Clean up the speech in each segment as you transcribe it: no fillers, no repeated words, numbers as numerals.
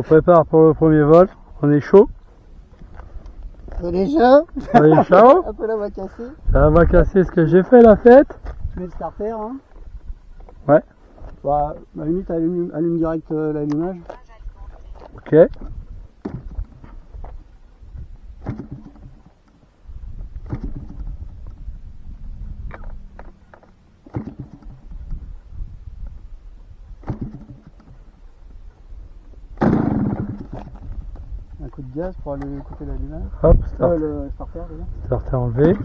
prépare pour le premier vol. On est chaud. On est chaud. On est chaud. Un peu la voix cassée. Ça va casser ce que j'ai fait la fête. Je mets le starter. Hein. Ouais. Bah, à la limite, allume direct l'allumage. Ok. Un coup de gaz pour aller couper l'allumage. Hop, start. Le starter déjà. Starter enlevé.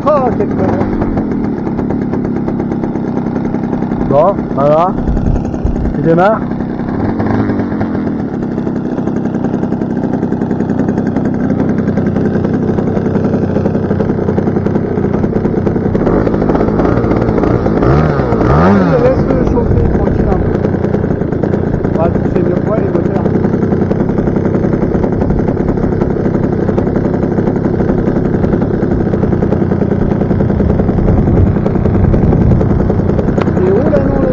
Oh, quel connard. Bon, voilà. Il démarre. Laisse-le chauffer tranquille un peu. Ah, tu sais mieux que moi les moteurs. Il est où là non le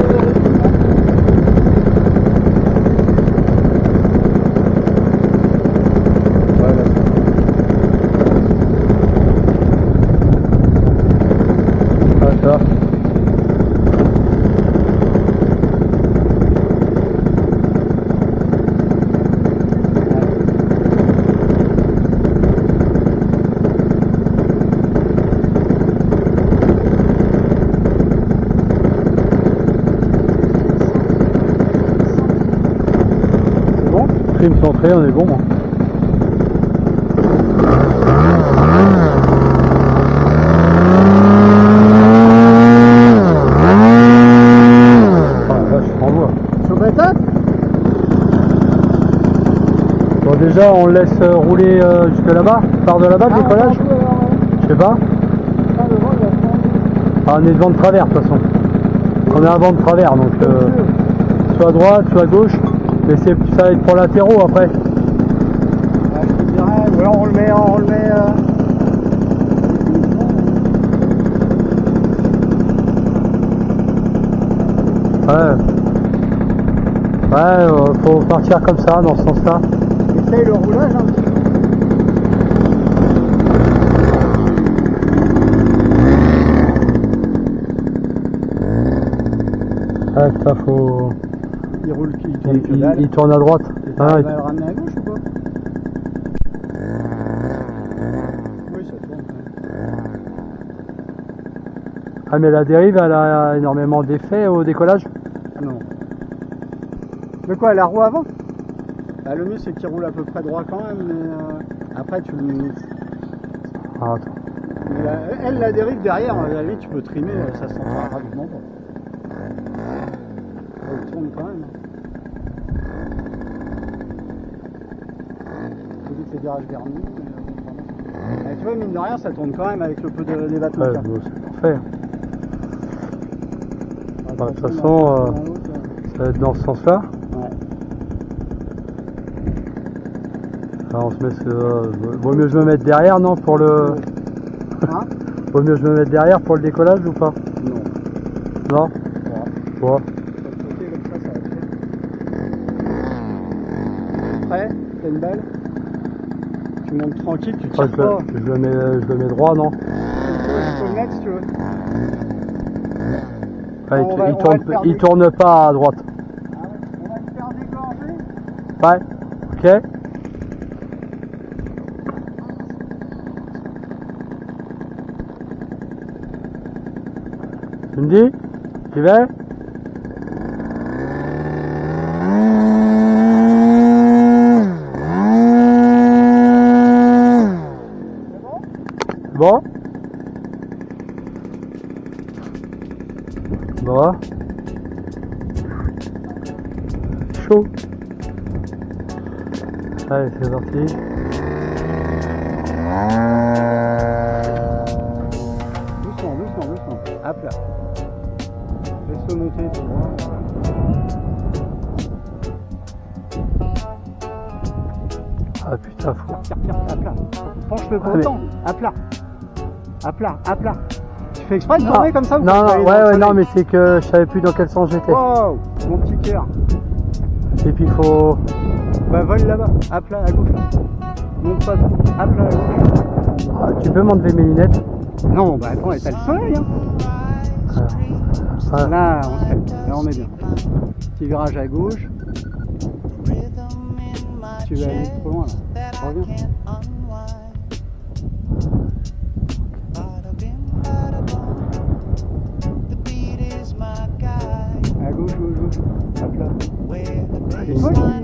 ouais, là, D'accord. c'est bon. Prime centrée, on est bon. Hein. Ah, là, je renvoie. Chauffe étape. Bon, déjà, on laisse rouler jusque là-bas. Part de là-bas, le décollage. Je sais pas. Ah, on est devant de travers, de toute façon. On est à vent de travers, donc soit à droite, soit à gauche. Mais ça va être pour latéraux après. Ouais, je te dirais, ou alors on le met, Ouais. Ouais, faut partir comme ça, dans ce sens-là. essaye le roulage un petit peu. Ouais, ça faut. Il roule, il tourne que dalle. Il tourne à droite. Et Ah, t'arrives à le ramener à gauche ou pas? Oui, ça tourne quand même. Ah, mais la dérive, elle a énormément d'effets au décollage. Non. Mais quoi, la roue avant? Bah, le mieux c'est qu'il roule à peu près droit quand même, mais après tu le... Ah, attends. Mais elle, la dérive derrière, à la limite tu peux trimer, ça se sentira rapidement pas. Elle tourne quand même. Faut vite les virages vernis. Mais tu vois, mine de rien, ça tourne quand même avec le peu d'ébattement. Ouais, bon, c'est parfait. De toute façon, ça va être dans ce sens-là. Ouais. Alors, on se met vaut mieux que je me mette derrière, non, pour le. Hein? Vaut mieux que je me mette derrière pour le décollage ou pas? Non. Non? Ouais. Ouais. Comme ça va être fait. Prêt? T'as une balle? Tu montes tranquille, tu tires pas. Je le mets droit, non? Tu peux le mettre si tu veux. Ouais, il tourne pas à droite. Ah ouais, on va le faire déclencher. Ouais, ok. Tu me dis? J'y vais? C'est bon? Bon? Bon. Chaud. Allez, c'est parti. Doucement, doucement, doucement. Hop là. Laisse-le monter, tu vois. Ah putain, faut. Tire, tire, à plat. Penche-le pas autant. À plat. À plat, à plat. Tu fait exprès de tourner comme ça ou Non, pas, non, aller dans ouais, le ouais, soleil non, mais c'est que je savais plus dans quel sens j'étais. Wow, mon petit cœur. Et puis il faut. Bah vole là-bas, à plat, à gauche. Monte pas trop, à plat, à gauche. Ah, tu peux m'enlever mes lunettes? Non, bah attends, t'as le soleil, hein. Ah, Là, on se calme, là on est bien. Petit virage à gauche. Tu vas aller trop loin là. Reviens. À gauche, gauche, gauche. À plat.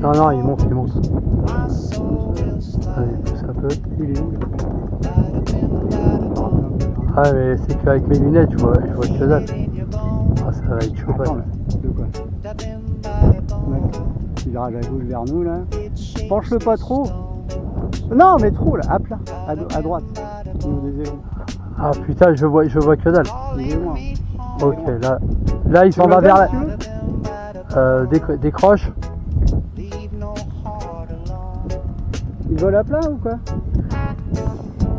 non, non, il monte, il monte. Allez, pousse un peu. Il est où là? Ah, mais c'est qu'avec mes lunettes, je vois que dalle. Ah, ça va être chaud. Attends là, de quoi? Ouais. Petit virage à gauche vers nous là. Penche-le pas trop. Non, mais trop là, à plat, à droite. Au niveau des ailerons. Ah putain, je vois que dalle. Il est loin. Ok, là il s'en va vers la. Tu veux Décroche. Il vole à plat ou quoi?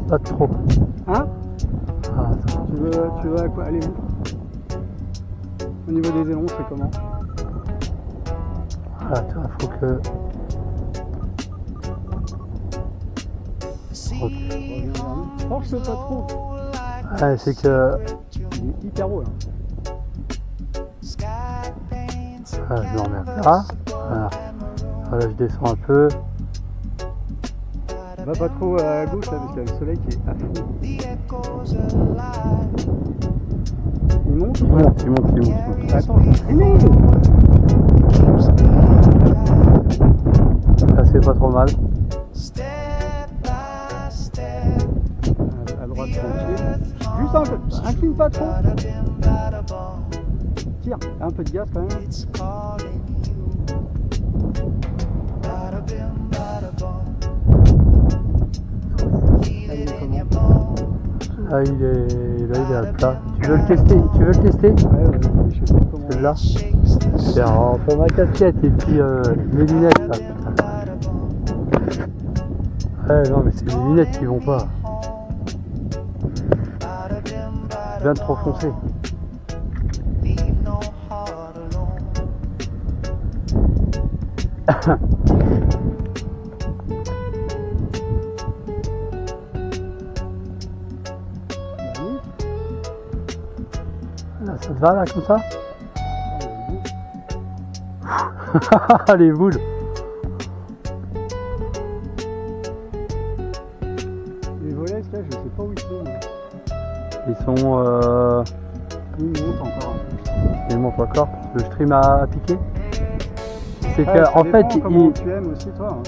Pas trop. Hein? Ah, attends. Tu veux à quoi? Allez, où? Au niveau des ailerons, c'est comment? Ah, tu vois, faut que. Ok. Reviens vers nous. Penche-le pas trop. Ouais, c'est que. Il est hyper haut là. Ah, je me remets là. Voilà. Voilà, je descends un peu. Va pas trop à gauche là parce qu'il y a le soleil qui est à fond. Il monte? Il monte. Attends, je vais freiner. Là, c'est pas trop mal. À droite tranquille. Juste un peu, incline pas trop. Tire, un peu de gaz quand même. Là, il est à plat. Tu veux le tester? Ouais, je sais pas comment. Celui-là. C'est entre ma casquette et puis mes lunettes là. Ouais, non, mais c'est les lunettes qui vont pas. Je viens de trop foncer. Là, ça te va là comme ça? Les boules. Les volets là, je sais pas où ils sont. Ils sont. Ils montent encore un peu. Ils montent encore. Le stream a piqué. C'est Ouais, que ça en dépend fait, comment tu aimes aussi toi. Hein.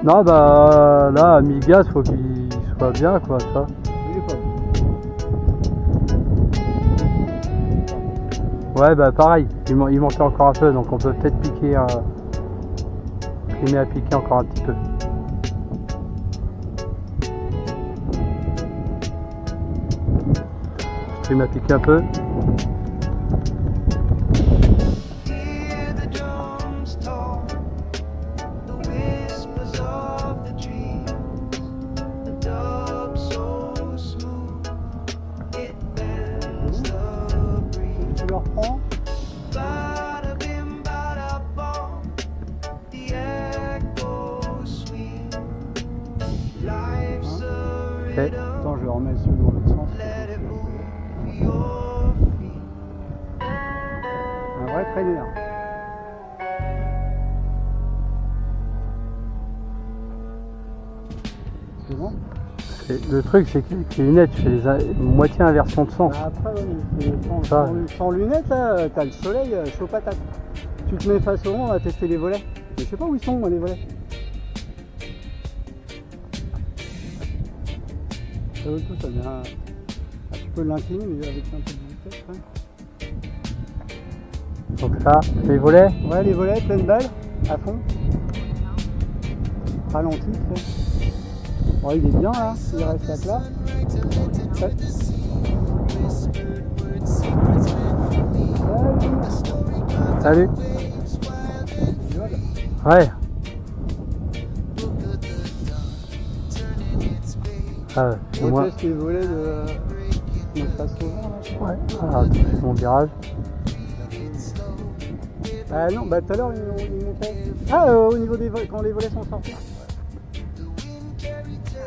non bah là, à 1000 gaz, faut qu'il soit bien quoi, tu vois. Il est pas bon. Ouais, bah pareil, il montait encore un peu, donc on peut peut-être piquer, primer à piquer encore un petit peu. Je prime à piquer un peu. Tu le reprends. Okay. Attends, je vais remettre celui dans l'autre sens. Un vrai trainer. C'est bon? Le truc, c'est que avec les lunettes, je fais moitié inversion de sens. Bah après, ouais, Ça. sans lunettes, là, t'as le soleil chaud patate. Tu te mets face au vent, on va tester les volets. Mais je sais pas où ils sont, moi, les volets. Ça vaut le coup, ça vient. Ah, tu peux l'incliner, mais avec un peu de vitesse, ouais. Donc là, les volets. Ouais, les volets, pleine balle, à fond. Ralenti, tu sais. Bon, il est bien là, il reste à plat. Ouais. Salut. Ouais. Ah, c'est moi. Teste les volets qu'on se passe souvent là. Ouais, voilà, c'est mon virage. Ah non, bah tout à l'heure ils montaient. Ah, au niveau des volets, quand les volets sont sortis.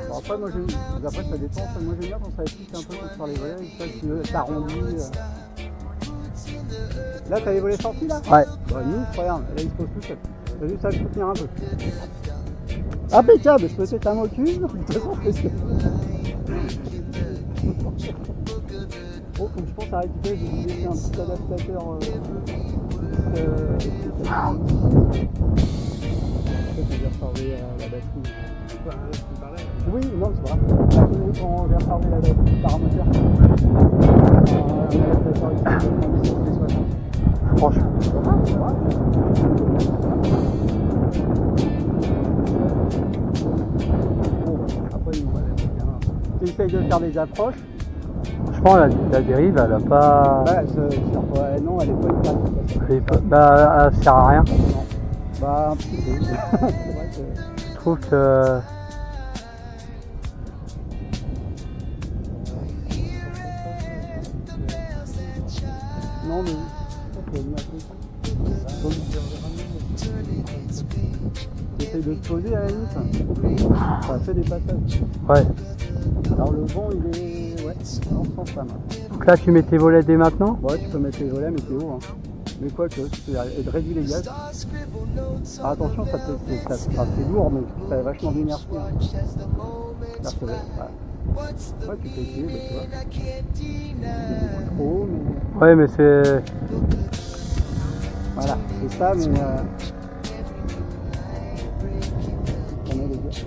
Bon, après, moi j'aime. Après, ça dépend. Moi j'aime bien quand ça affiche un peu sur les volets. Ça, ça arrondit. Là, t'as les volets sortis là? Ouais. Bah, nous, regarde, là il se pose tout seul. T'as juste à le soutenir un peu. Impeccable, je peux peut-être un mot cul. De toute façon, parce que. Oh, faut que je pense à récupérer, j'ai laissé un petit adaptateur. Peut-être que je vais recharger la batterie. Oui, non, c'est vrai. Quand on vient recharger la batterie par un moteur. Un adaptateur ici, Franchement. Après, nous, on va mettre bien. Tu essayes de faire des approches. Franchement, la dérive, elle a pas. Ouais, non, elle est pas une carte. Bah, elle sert à rien. Non. Bah, un petit peu. C'est vrai que. Je trouve que. Non, mais. J'essaye de te poser à la limite. Ça fait des passages. Ouais. Alors le vent il est. Ouais, dans ce sens là. Donc là, tu mets tes volets dès maintenant. Ouais, tu peux mettre les volets, mais c'est haut. Hein. Mais quoi que, tu réduis les gaz. Alors, attention, c'est lourd, mais ça a vachement d'énergie. Hein. Ouais, tu peux essayer, bah, tu vois. C'est trop haut, mais. Ouais, mais c'est. Voilà, c'est ça, mais. On met les gaz.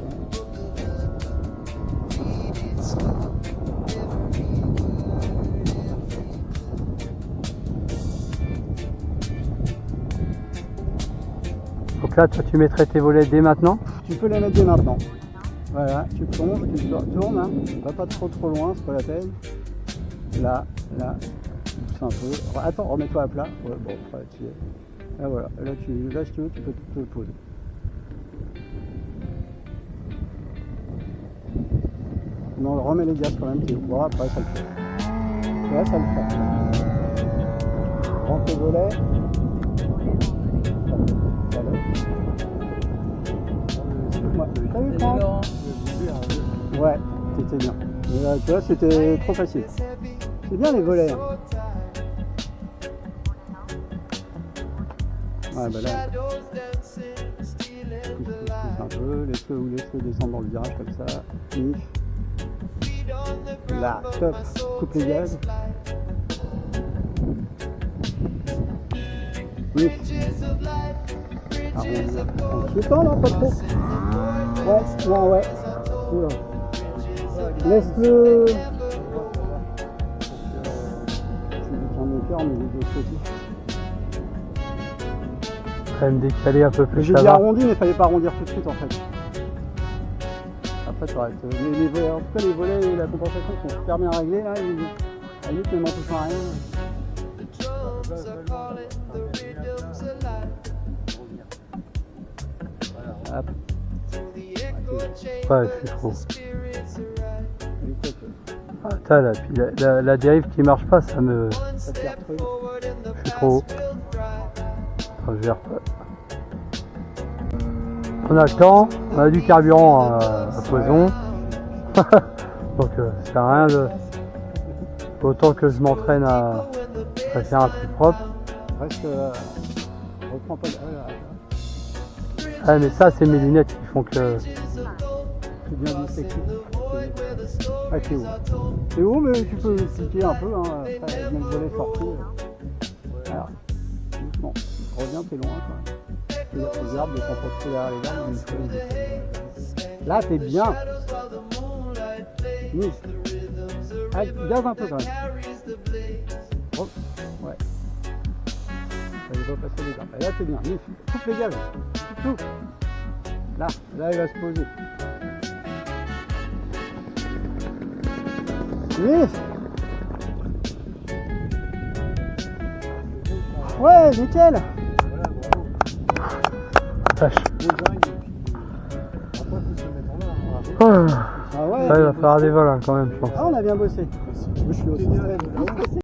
Donc là, toi, tu mettrais tes volets dès maintenant. Tu peux les mettre dès maintenant. Voilà, tu plonges, tu tournes, hein. Va pas trop loin, c'est pas la peine. Là, pousse un peu. Attends, remets-toi à plat. Ouais, bon, après, tu es. Là, voilà, là, si tu veux, tu peux te poser. Non, remets les gaz quand même, t'es bon, après ça le fait. Là, ça le fait. Rentre tes volets. Salut Franck. Ouais, c'était bien. Mais, tu vois, c'était trop facile. C'est bien les volets. Hein. Ouais, bah là. Pousse un peu, laisse-le descendre dans le virage comme ça. Nif. Là, top. Coupe les gaz. Nif. En chutant, non, pas trop. Ouais, non, ouais. Oula. Laisse-le. Je vais mettre un moteur, mais de l'autre côté. Quand même décaler un peu plus. J'ai dit arrondi, mais il fallait pas arrondir tout de suite en fait. Après, ça reste. Les volets, en tout cas, les volets et la compensation sont super bien réglés là. À la limite, même en touchant à rien. Hop. Ouais, je suis trop. Ah, t'as la dérive qui marche pas, ça me. Ça fait retrouver. Je suis trop haut. Enfin, je gère pas. On a le temps, on a du carburant à poison. Donc ça sert à rien de. Autant que je m'entraîne à faire un truc propre. Reste. Reprends pas. Ah, mais ça, c'est mes lunettes qui font que. C'est bien dyslexique. Ah, c'est haut. C'est haut, mais tu peux cliquer un peu. Hein. Après, même le volet sorti. Voilà. Doucement. Reviens, t'es loin. Quoi. Regarde de t'emporter derrière les arbres. Là, t'es bien. Nice. Ah, gaz un peu quand même. Oh. Ouais. Ça va pas passer les arbres. Là, t'es bien. Nice. Coupe les gaz. Tout. Là, il va se poser. Nice. Ouais, nickel. Vache. Ah. Ah ouais, Ça, il va falloir des vols hein, quand même, je pense. Ah, on a bien bossé. Je suis aussi très